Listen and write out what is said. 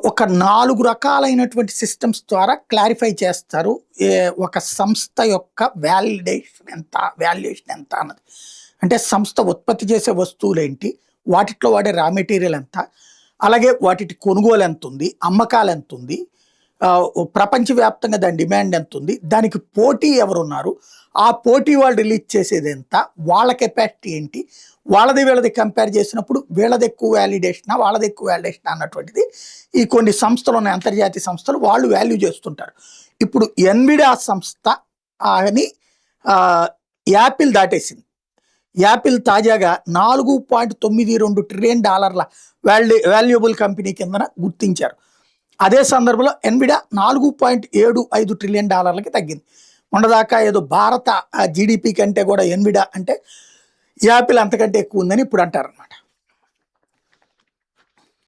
ఒక 4 రకాలైనటువంటి సిస్టమ్స్ ద్వారా క్లారిఫై చేస్తారు. ఒక సంస్థ యొక్క వాల్యుయేషన్ ఎంత అన్నది. అంటే సంస్థ ఉత్పత్తి చేసే వస్తువులేంటి? వాటిట్లో వాడే రా మెటీరియల్ ఎంత? అలాగే వాటిటి కొనుగోలు ఎంతుంది? అమ్మకాలు ఎంతుంది? ప్రపంచవ్యాప్తంగా దాని డిమాండ్ ఎంతుంది? దానికి పోటీ ఎవరున్నారు? ఆ పోటీ వాళ్ళు రిలీజ్ చేసేది ఎంత? వాళ్ళ కెపాసిటీ ఏంటి? వాళ్ళది వీళ్ళది కంపేర్ చేసినప్పుడు వీళ్ళది ఎక్కువ వ్యాలిడేషనా? వాళ్ళది ఎక్కువ వ్యాలిడేషనా? అన్నటువంటిది ఈ కొన్ని సంస్థలు ఉన్నాయి, అంతర్జాతీయ సంస్థలు, వాళ్ళు వాల్యూ చేస్తుంటారు. ఇప్పుడు ఎన్విడా సంస్థ అని యాపిల్ దాటేసింది. యాపిల్ తాజాగా $4.92 ట్రిలియన్ వాల్యుయబుల్ కంపెనీ కిందన గుర్తించారు. అదే సందర్భంలో ఎన్విడా $4.75 ట్రిలియన్ తగ్గింది. మొన్నదాకా ఏదో భారత జీడిపి కంటే కూడా ఎన్విడా అంటే యాపిల్ అంతకంటే ఎక్కువ ఉందని ఇప్పుడు అంటారనమాట.